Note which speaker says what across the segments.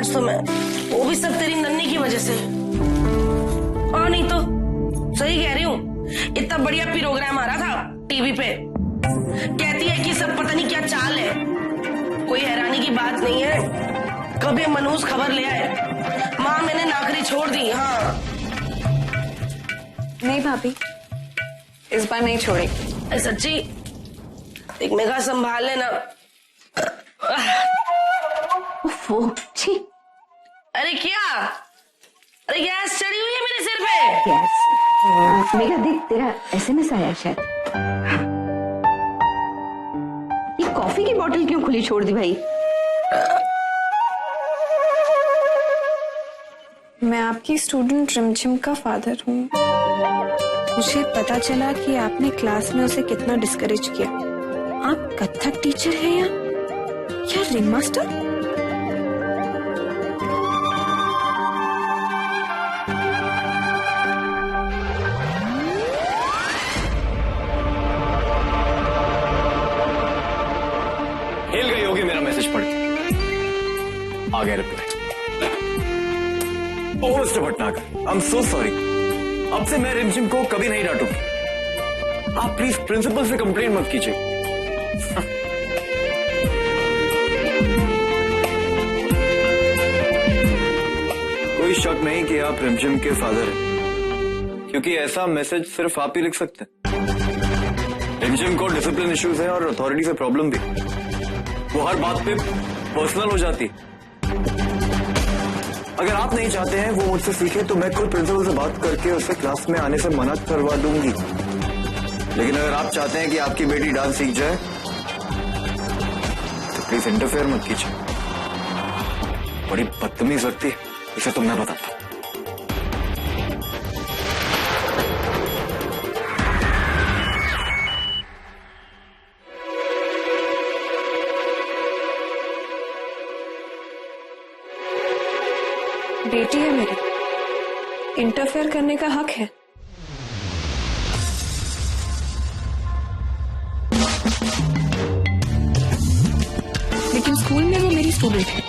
Speaker 1: आज तो मैं, वो भी सब तेरी नन्ही की वजह से। और नहीं तो सही कह रही हूँ, इतना बढ़िया प्रोग्राम आ रहा था टीवी पे, कहती है कि सब पता नहीं क्या चाल है। कोई हैरानी की बात नहीं है, कभी मनहूस खबर ले आए। माँ मैंने नौकरी छोड़ दी। हाँ
Speaker 2: नहीं भाभी, इस बार नहीं छोड़ेगी।
Speaker 1: सच्ची? एक मेघा संभाल लेना।
Speaker 2: छी।
Speaker 1: अरे क्या? अरे गैस चढ़ी हुई है मेरे सिर पे।
Speaker 2: गैस? मेघा देख, तेरा SMS आया शायद। ये कॉफी की बोतल क्यों खुली छोड़ दी भाई?
Speaker 3: मैं आपकी स्टूडेंट रिमझिम का फादर हूँ। मुझे पता चला कि आपने क्लास में उसे कितना डिस्करेज किया। आप कथक टीचर हैं या रिंग मास्टर?
Speaker 4: हिल गई होगी मेरा मैसेज पढ़ के। आ गया reply. Oh mister Bhatnagar, I am so sorry. अब से मैं रिमझिम को कभी नहीं डांटूंगी। आप प्लीज प्रिंसिपल से कंप्लेंट मत कीजिए। कोई शक नहीं कि आप रिमझिम के फादर हैं, क्योंकि ऐसा मैसेज सिर्फ आप ही लिख सकते हैं। रिमझिम को डिसिप्लिन इश्यूज है और अथॉरिटी से प्रॉब्लम भी। वो हर बात पे पर्सनल हो जाती। अगर आप नहीं चाहते हैं वो मुझसे सीखे तो मैं खुद प्रिंसिपल से बात करके उसे क्लास में आने से मना करवा दूंगी। लेकिन अगर आप चाहते हैं कि आपकी बेटी डांस सीख जाए तो प्लीज इंटरफेयर मत कीजिए। बड़ी बदतमीज लगती है, इसे तो मैं बताता हूं।
Speaker 3: बेटी है मेरी, इंटरफेयर करने का हक है। लेकिन स्कूल में वो मेरी स्टूडेंट है।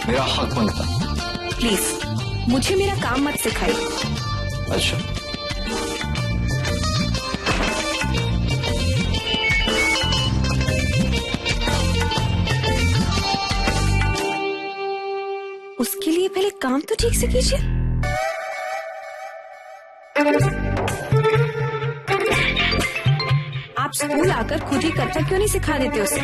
Speaker 4: मेरा हक बनता।
Speaker 3: प्लीज मुझे मेरा काम मत सिखाइए।
Speaker 4: अच्छा,
Speaker 3: उसके लिए पहले काम तो ठीक से कीजिए। आप स्कूल आकर खुद ही कथक क्यों नहीं सिखा देते उसे?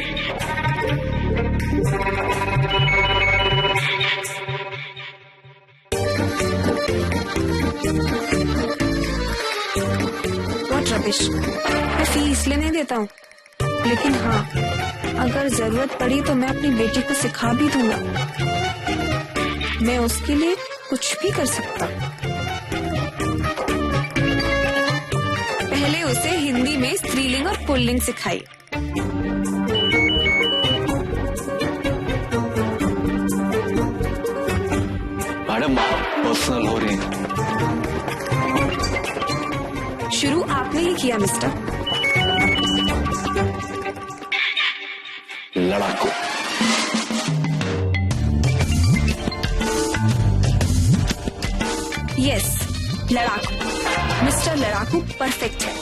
Speaker 3: What rubbish. मैं फीस इसलिए नहीं देता हूँ, लेकिन हाँ, अगर जरूरत पड़ी तो मैं अपनी बेटी को सिखा भी दूंगा। मैं उसके लिए कुछ भी कर सकता। पहले उसे हिंदी में स्त्रीलिंग और पुल्लिंग सिखाई।
Speaker 4: मैडम आप पर्सनल हो रही हैं।
Speaker 3: शुरू आपने ही किया मिस्टर।
Speaker 4: लड़ाकू।
Speaker 3: यस, लड़ाकू। मिस्टर लड़ाकू परफेक्ट है।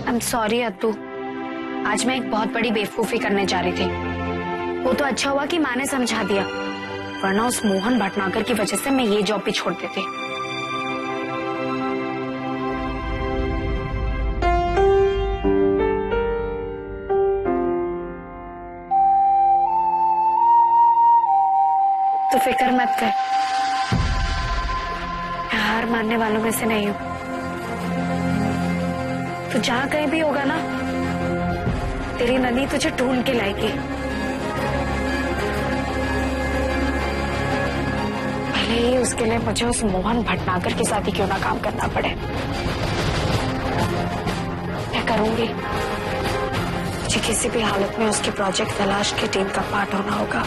Speaker 5: I'm sorry अत्तू, आज मैं एक बहुत बड़ी बेवकूफी करने जा रही थी। वो तो अच्छा हुआ कि माँ ने समझा दिया, वरना उस मोहन भटनागर की वजह से मैं ये जॉब भी छोड़ देती। तो फिक्र मत कर, मैं हार मानने वालों में से नहीं हूं। तो जहां कहीं भी होगा ना, तेरी ननी तुझे ढूंढ के लाएगी। भले ही उसके लिए मुझे उस मोहन भटनागर के साथ ही क्यों ना काम करना पड़े, मैं करूंगी। मुझे किसी भी हालत में उसके प्रोजेक्ट तलाश की टीम का पार्ट होना होगा।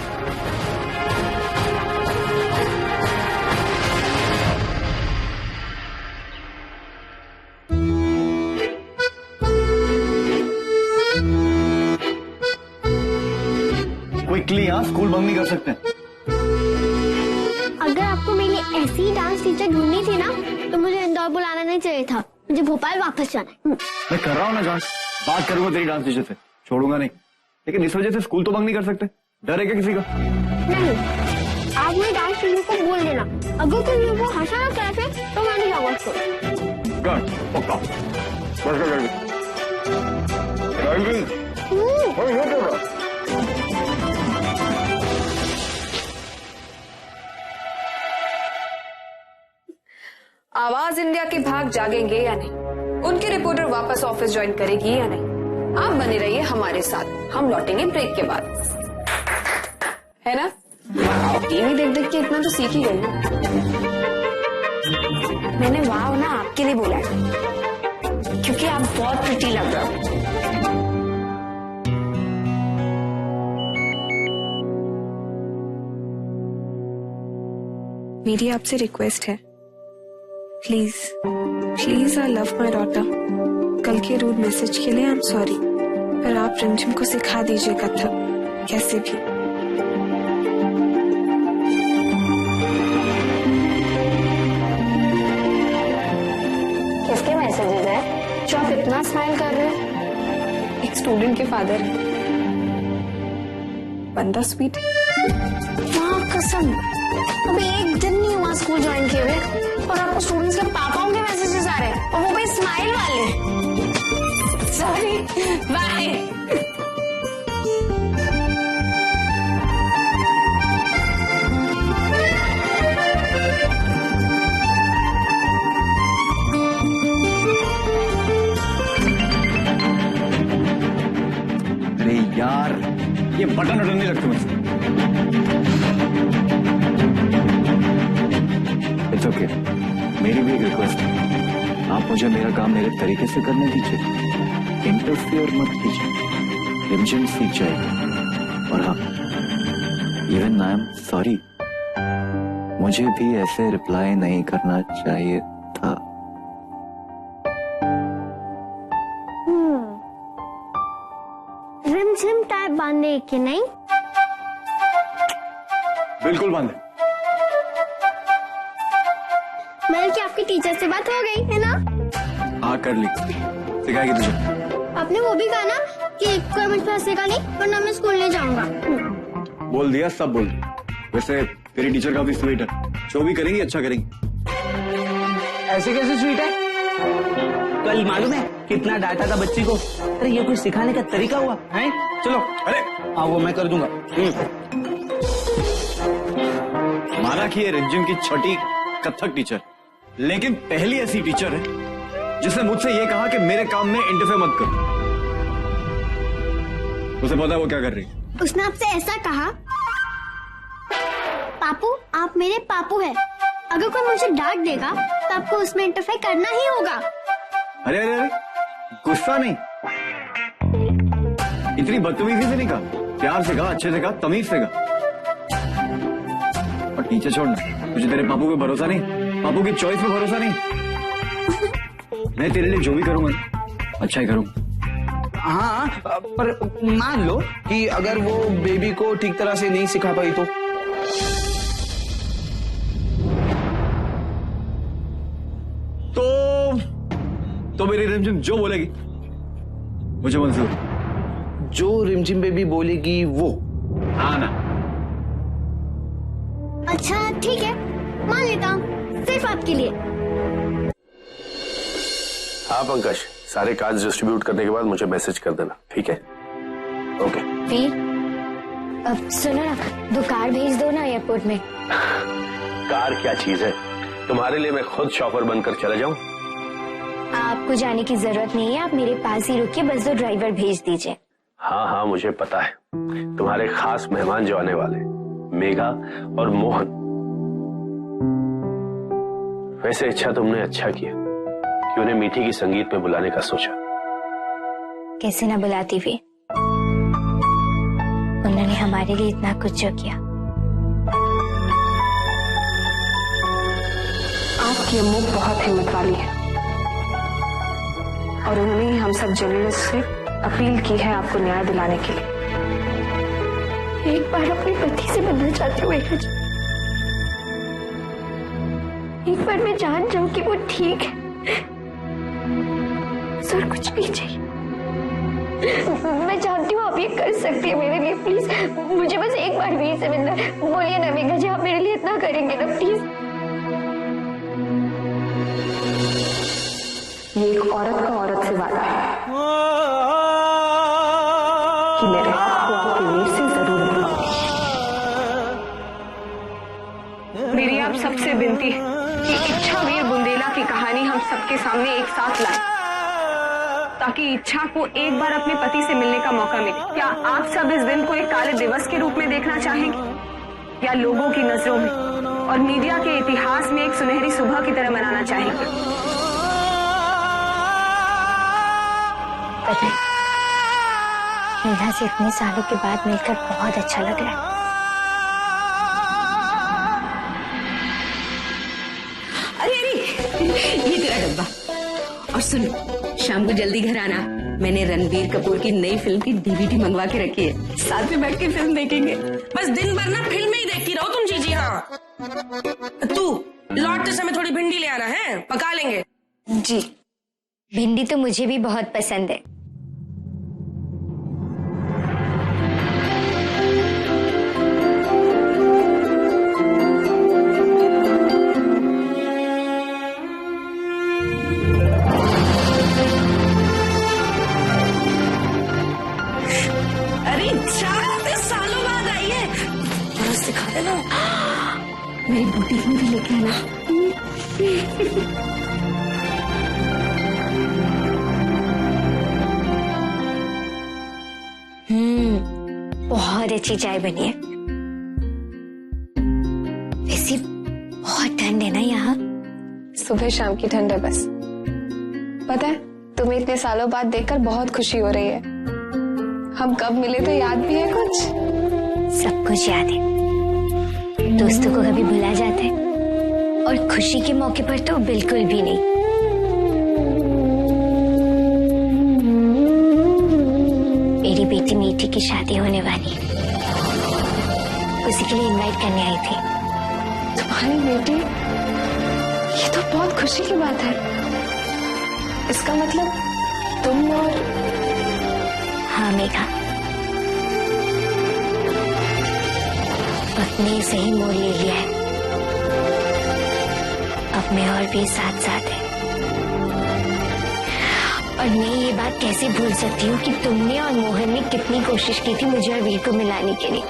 Speaker 4: स्ट्रिक्टली यहाँ स्कूल बंद नहीं कर सकते।
Speaker 6: अगर आपको मेरी ऐसी डांस टीचर ढूंढनी थी ना तो मुझे इंदौर बुलाना नहीं चाहिए था, मुझे भोपाल वापस जाना है।
Speaker 4: मैं कर रहा हूँ ना जान, बात करूंगा तेरी डांस टीचर से, छोड़ूंगा नहीं, लेकिन इस वजह से स्कूल तो बंद नहीं कर सकते। डर है क्या किसी का?
Speaker 6: नहीं, आप मेरी डांस टीचर को बोल देना, अगर कोई मेरे को हंसाना कैसे तो मैं नहीं जाऊंगा स्कूल।
Speaker 4: पक्का
Speaker 3: आवाज इंडिया की भाग जागेंगे या नहीं, उनकी रिपोर्टर वापस ऑफिस ज्वाइन करेगी या नहीं, आप बने रहिए हमारे साथ, हम लौटेंगे ब्रेक के बाद, है ना? टीवी देख देख के इतना तो सीख ही गई ना। मैंने वाह ना आपके लिए बोला है, क्योंकि आप बहुत प्रिटी लग रहे हो। मेरी आपसे रिक्वेस्ट है, please please, I love my daughter. कल के रूड मैसेज के लिए आई एम सॉरी, पर आप रिमझिम को सिखा दीजिए कथक कैसे भी। किसके मैसेजेस है जो आप इतना स्माइल कर रहे हो? एक स्टूडेंट के फादर है, बंदा स्वीट।
Speaker 6: माँ कसम, अभी एक दिन नहीं हुआ स्कूल ज्वाइन किए हुए और आपको स्टूडेंट्स के पापाओं के मैसेजेस आ रहे हैं, और वो भी स्माइल वाले।
Speaker 5: Sorry, bye.
Speaker 4: अरे यार, ये बटन नहीं लगते मुझसे। इट्स ओके, मेरी भी एक रिक्वेस्ट है, आप मुझे मेरा काम मेरे तरीके से करने दीजिए, इंटरफियर मत कीजिए, रिमझिम सीख जाएगी। और हाँ, इवन आई एम सॉरी, मुझे भी ऐसे रिप्लाई नहीं करना चाहिए था।
Speaker 6: रिमझिम टाइप बांधे कि नहीं?
Speaker 4: बिल्कुल बांधे।
Speaker 6: मेरे की आपकी टीचर से बात हो गई है ना?
Speaker 4: हाँ कर ली, सिखाएगी तुझे।
Speaker 6: आपने वो भी कहा ना कि रिक्वायरमेंट पे हंसेगा नहीं वरना मैं स्कूल नहीं जाऊंगा।
Speaker 4: बोल दिया, सब बोल दिया। वैसे तेरी टीचर काफी स्वीट है, जो भी करेंगी अच्छा करेंगी।
Speaker 7: ऐसे कैसे स्वीट है? कल मालूम है कितना डांटा था बच्ची को? अरे ये कुछ सिखाने का तरीका हुआ है? चलो, अरे हाँ वो मैं कर दूंगा।
Speaker 4: माना कि ये रिमझिम की छठी कथक टीचर, लेकिन पहली ऐसी टीचर है जिसने मुझसे ये कहा कि मेरे काम में इंटरफेयर मत करो। उसे पता है वो क्या कर रही है?
Speaker 6: उसने आपसे ऐसा कहा? पापू, आप मेरे पापू हैं। अगर कोई मुझे डांट देगा तो आपको उसमें इंटरफेयर करना ही होगा।
Speaker 4: अरे अरे अरे, गुस्सा नहीं, इतनी बदतमीजी से नहीं कहा, प्यार से कहा, अच्छे से कहा, तमीज से कहा। और टीचर छोड़ना, तुझे तेरे पापू पे भरोसा नहीं, पापू की चॉइस पे भरोसा नहीं। मैं तेरे लिए जो भी करूंगा अच्छा ही करूंगा।
Speaker 7: हाँ, पर मान लो कि अगर वो बेबी को ठीक तरह से नहीं सिखा पाई
Speaker 4: तो मेरी रिमझिम जो बोलेगी मुझे मंजूर।
Speaker 7: जो रिमझिम बेबी बोलेगी वो?
Speaker 4: हाँ ना।
Speaker 6: अच्छा ठीक है, मान लेता हूँ, सिर्फ आपके लिए।
Speaker 8: हाँ पंकज, सारे कार्ड डिस्ट्रीब्यूट करने के बाद मुझे मैसेज कर देना, ठीक है? ओके।
Speaker 6: वीर, अब सुनो ना, 2 कार भेज दो ना एयरपोर्ट में।
Speaker 8: कार क्या चीज है, तुम्हारे लिए मैं खुद शॉफर बनकर चला जाऊं?
Speaker 6: आपको जाने की जरूरत नहीं है, आप मेरे पास ही रुकिए, बस 2 ड्राइवर भेज दीजिए।
Speaker 8: हाँ हाँ मुझे पता है, तुम्हारे खास मेहमान जो आने वाले, मेघा और मोहन। वैसे अच्छा तुमने अच्छा किया कि उन्हें मीठी की संगीत पे बुलाने का सोचा।
Speaker 6: कैसे ना बुलाती भी, उन्होंने हमारे लिए इतना कुछ जो किया।
Speaker 3: आपकी अम्मू बहुत हिम्मत वाली है और उन्होंने हम सब जर्नलिस्ट से अपील की है आपको न्याय दिलाने के लिए।
Speaker 6: एक बार अपने पति से मिलना चाहती हूँ मेघा जी। एक बार मैं जान जाऊं कि वो ठीक है, सर कुछ नहीं चाहिए। मैं जानती हूँ आप ये कर सकती है मेरे लिए, प्लीज मुझे बस एक बार वीर से मिलना। बोलिए ना मेघा जी, आप मेरे लिए इतना करेंगे ना प्लीज।
Speaker 2: ये एक औरत का औरत से वादा है कि मैं आपको आपके वीर से जरूर मिलूंगी।
Speaker 3: मेरी आप सबसे विनती है कि इच्छा वीर बुंदेला की कहानी हम सबके सामने एक साथ लाएं, ताकि इच्छा को एक बार अपने पति से मिलने का मौका मिले। क्या आप सब इस दिन को एक काले दिवस के रूप में देखना चाहेंगे, या लोगों की नजरों में और मीडिया के इतिहास में एक सुनहरी सुबह की तरह मनाना चाहेंगे?
Speaker 6: मेघा से इतने सालों के बाद मिलकर बहुत अच्छा लग रहा है।
Speaker 2: अरे ये तेरा डब्बा। और सुन, शाम को जल्दी घर आना, मैंने रणबीर कपूर की नई फिल्म की डीवीडी मंगवा के रखी है, साथ में बैठ के फिल्म देखेंगे।
Speaker 1: बस दिन भर ना फिल्म ही देखती रहो तुम जीजी। हाँ, तू लौटते समय थोड़ी भिंडी ले आना है, पका लेंगे।
Speaker 6: जी, भिंडी तो मुझे भी बहुत पसंद है।
Speaker 1: अरे इतने सालों बाद आई है, बस सिखा देना।
Speaker 2: मेरी बुटीक में भी लेके आना।
Speaker 6: बहुत अच्छी चाय बनी है। वैसे बहुत ठंड है ना यहाँ।
Speaker 3: सुबह शाम की ठंड है बस। पता है, तुम्हें इतने सालों बाद देखकर बहुत खुशी हो रही है। हम कब मिले थे याद भी है कुछ?
Speaker 6: सब कुछ याद है। दोस्तों को कभी भुला जाता है, और खुशी के मौके पर तो बिल्कुल भी नहीं। मेरी बेटी मीठी की शादी होने वाली है, उसी के लिए इनवाइट करने आई थी।
Speaker 3: तुम्हारी बेटी? ये तो बहुत खुशी की बात है। इसका मतलब तुम और...
Speaker 6: हाँ मेघा, वक्त ने सही मोड़ ले लिया है। अब मैं और भी साथ साथ है, और मैं ये बात कैसे भूल सकती हूँ कि तुमने और मोहन ने कितनी कोशिश की थी मुझे और वीर को मिलाने के लिए।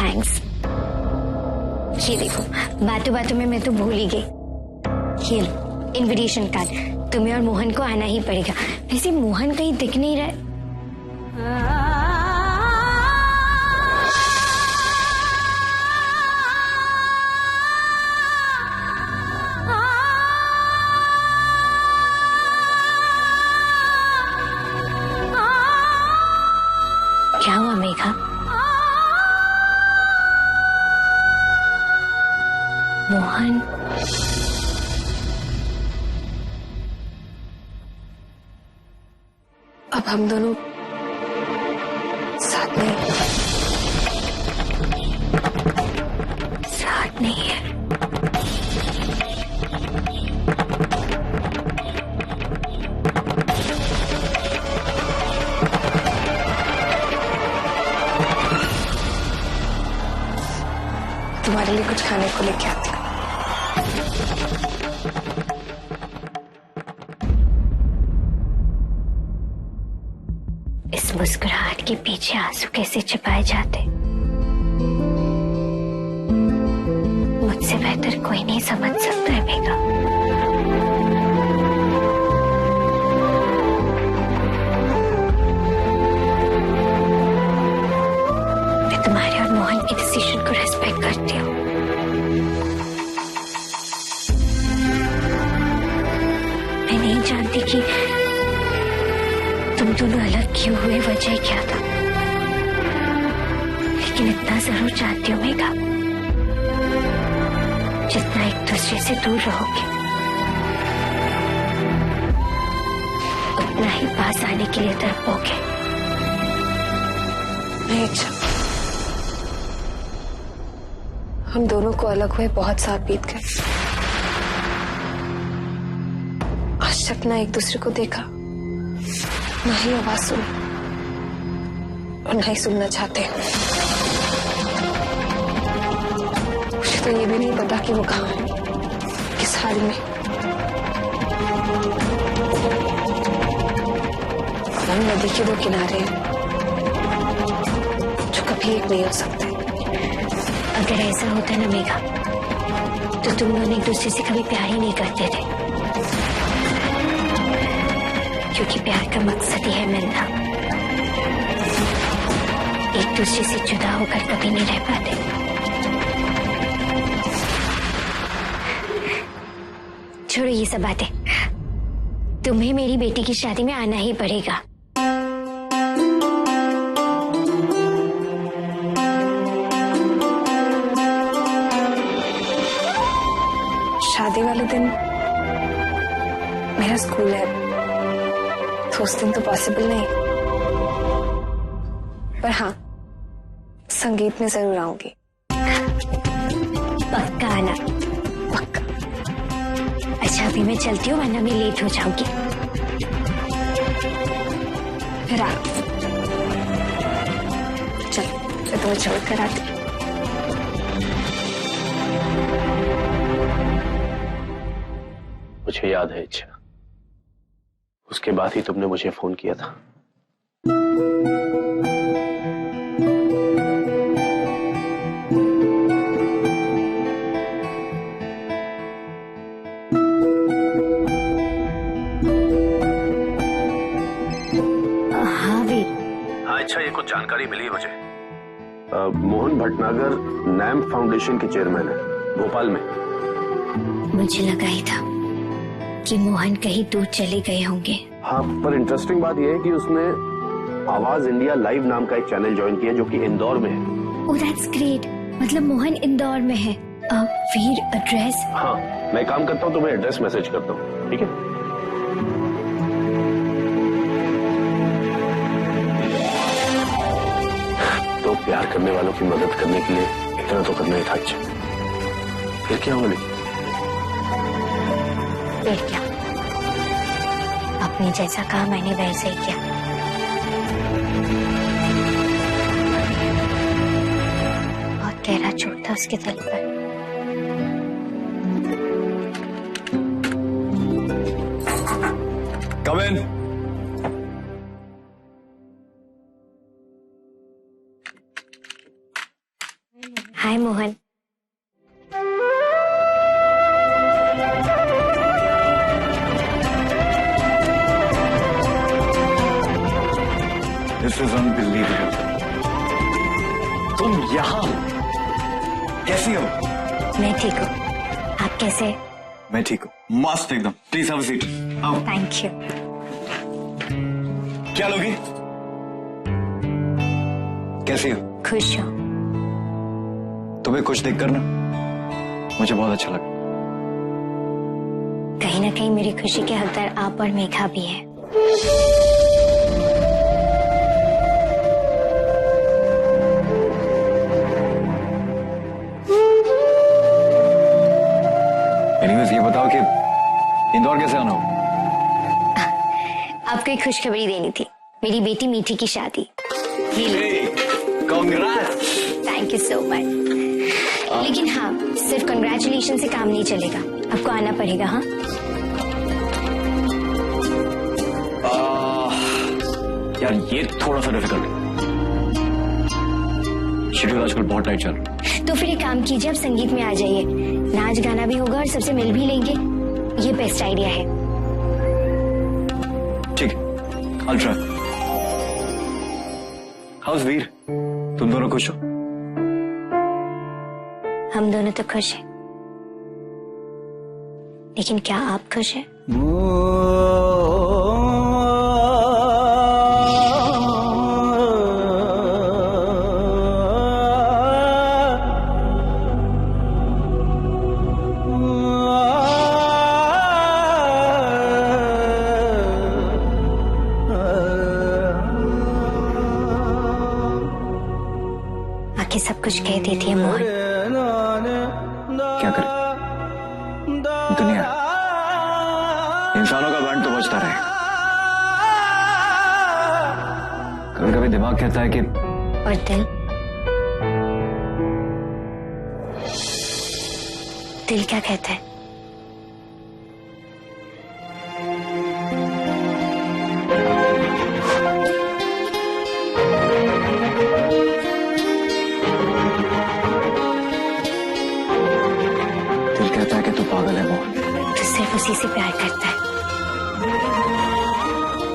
Speaker 6: थैंक्स। ये देखो, बातों बातों में मैं तो भूल ही गई। ये इनविटेशन कार्ड, तुम्हें और मोहन को आना ही पड़ेगा। वैसे मोहन कहीं दिख नहीं रहा। क्या हुआ मेघा? मोहन,
Speaker 3: अब हम दोनों साथ नहीं
Speaker 6: है।
Speaker 3: तुम्हारे लिए कुछ खाने को लेके आती हूँ।
Speaker 6: इस मुस्कुराहट के पीछे आंसू कैसे छिपाए जाते, मुझसे बेहतर कोई नहीं समझ सकता है मेघा। मैं तुम्हारे और मोहन के डिसीजन को रेस्पेक्ट करती हूँ। मैं नहीं जानती कि तुम दोनों अलग क्यों हुए, वजह क्या था, लेकिन इतना जरूर जानती हूँ मेघा, जितना एक दूसरे से दूर रहोगे उतना ही पास आने के लिए तड़पोगे।
Speaker 3: नहीं इच्छा, हम दोनों को अलग हुए बहुत साल बीत गए। आज तक ना एक दूसरे को देखा, ना ही आवाज सुनी और ना ही सुनना चाहते। मुझे तो ये भी नहीं पता कि वो कहाँ है, किस हाल में। हम नदी के दो किनारे हैं जो कभी एक नहीं हो सकते।
Speaker 6: अगर ऐसा होता ना मेघा, तो तुम दोनों एक दूसरे से कभी प्यार ही नहीं करते थे, क्योंकि प्यार का मकसद ही है मिलना। एक दूसरे से जुदा होकर कभी नहीं रह पाते। छोड़ो ये सब बातें, तुम्हें मेरी बेटी की शादी में आना ही पड़ेगा।
Speaker 3: शादी वाले दिन मेरा स्कूल है, तो उस दिन तो पॉसिबल नहीं, पर हाँ संगीत में जरूर आऊंगी।
Speaker 6: पक्का आना।
Speaker 3: पक्का।
Speaker 6: अच्छा अभी मैं चलती हूँ, वरना मैं लेट हो जाऊंगी।
Speaker 3: फिर आ चल, मैं तुम्हें छोड़ कर आती।
Speaker 8: मुझे याद है इच्छा, उसके बाद ही तुमने मुझे फोन किया था।
Speaker 6: हाँ वीर।
Speaker 8: हाँ इच्छा, ये कुछ जानकारी मिली मुझे। मोहन भटनागर नैम फाउंडेशन के चेयरमैन है भोपाल में।
Speaker 6: मुझे लगा ही था कि मोहन कहीं दूर चले गए होंगे।
Speaker 8: हाँ, पर इंटरेस्टिंग बात यह है कि उसने आवाज इंडिया लाइव नाम का एक चैनल ज्वाइन किया जो कि इंदौर में है।
Speaker 6: ओह दैट्स ग्रेट, मतलब मोहन इंदौर में है। वीर एड्रेस?
Speaker 8: हाँ, मैं काम करता हूँ, तुम्हें एड्रेस मैसेज करता हूँ, ठीक है? तो प्यार करने वालों की मदद करने के लिए इतना तो करना ही था। अच्छा फिर क्या हुआ?
Speaker 6: फिर क्या, आपने जैसा कहा मैंने वैसे ही किया। बहुत गहरा चोट था उसके दिल पर।
Speaker 4: Come in.
Speaker 6: Hi Mohan.
Speaker 4: This is unbelievable. तुम यहाँ कैसी हो?
Speaker 6: मैं ठीक हूँ, आप कैसे?
Speaker 4: मैं ठीक हूँ, मस्त एकदम। Please have a seat. आओ।
Speaker 6: Thank you.
Speaker 4: क्या लोगी? कैसी हो?
Speaker 6: खुश हो?
Speaker 4: तुम्हें कुछ देखकर ना मुझे बहुत अच्छा लगा।
Speaker 6: कहीं ना कहीं मेरी खुशी के हकदार आप और मेघा भी है।
Speaker 4: एनीवेज ये बताओ कि इंदौर कैसे आना हो?
Speaker 6: आपको एक खुशखबरी देनी थी, मेरी बेटी मीठी की शादी।
Speaker 4: Congrats.
Speaker 6: Thank you so much. लेकिन हाँ, सिर्फ कंग्रेचुलेशन से काम नहीं चलेगा, आपको आना पड़ेगा। हाँ
Speaker 4: यार ये थोड़ा सा डिफिकल्ट है, शेड्यूल आजकल बहुत टाइट चल रहा है।
Speaker 6: तो फिर एक काम कीजिए, आप संगीत में आ जाइए, नाच गाना भी होगा और सबसे मिल भी लेंगे। ये बेस्ट आइडिया है।
Speaker 4: ठीक है, I'll try. How's वीर? तुम दोनों खुश हो?
Speaker 6: हम दोनों तो खुश हैं, लेकिन क्या आप खुश हैं? सब कुछ कह देती है मोहन।
Speaker 4: क्या करे, दुनिया इंसानों का बैंड तो बजता रहे। कभी कभी दिमाग कहता है कि
Speaker 6: और दिल क्या कहता है?
Speaker 4: दिल कहता है कि तू पागल है मोहन।
Speaker 6: तो सिर्फ उसी से प्यार करता है।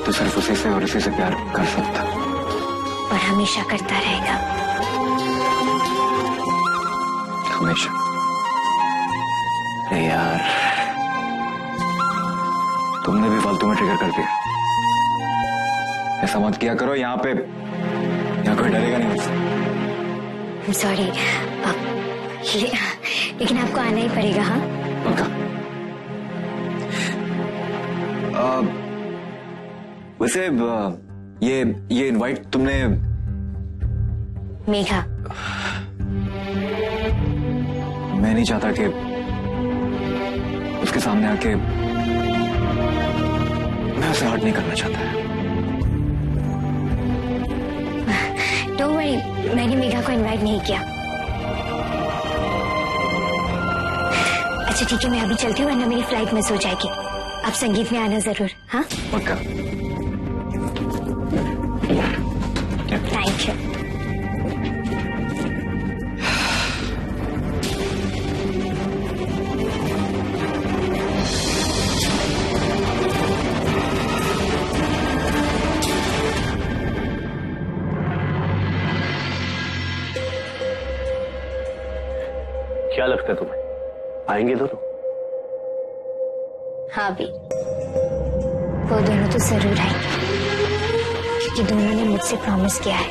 Speaker 4: तू सिर्फ उसी से और उसी से प्यार कर सकता
Speaker 6: और हमेशा करता रहेगा।
Speaker 4: हमेशा। अरे यार, तुमने भी फालतू में ट्रिगर कर दिया। ऐसा मत किया करो, यहाँ कोई डरेगा नहीं मुझसे।
Speaker 6: सॉरी, लेकिन आपको आना ही पड़ेगा। हाँ
Speaker 4: पक्का। वैसे ये इनवाइट तुमने
Speaker 6: मेघा,
Speaker 4: मैं नहीं चाहता कि उसके सामने आके मैं उसे हर्ट नहीं करना चाहता।
Speaker 6: डोंट वरी, मैंने मेघा को इनवाइट नहीं किया। अच्छा ठीक है, मैं अभी चलती हूँ वरना मेरी फ्लाइट मिस हो जाएगी। आप संगीत में आना जरूर। हाँ
Speaker 4: पक्का।
Speaker 6: Thank you.
Speaker 8: क्या लगता है तुम्हें, आएंगे दोनों?
Speaker 6: हाँ भी, वो दोनों तो जरूर आएंगे क्योंकि दोनों ने मुझसे प्रॉमिस किया है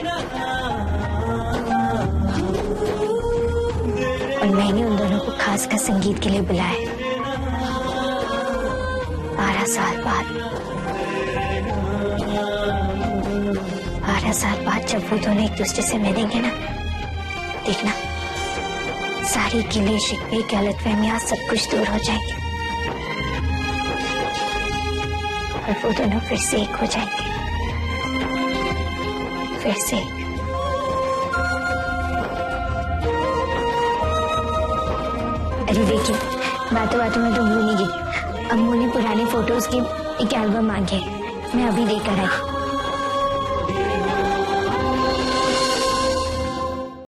Speaker 6: और मैंने उन दोनों को खास कर संगीत के लिए बुलाया है। 12 साल बाद 12 साल बाद जब वो दोनों एक दूसरे से मिलेंगे ना, देखना सारी गिले शिकवे गलतफहमियां सब कुछ दूर हो जाएंगे और वो दोनों फिर से एक हो जाएंगे, फिर से एक। अरे देखिए, बातों बातों में तो भूल ही गई। अम्मू ने पुराने फोटोज की एक एल्बम मांगी है, मैं अभी लेकर आई।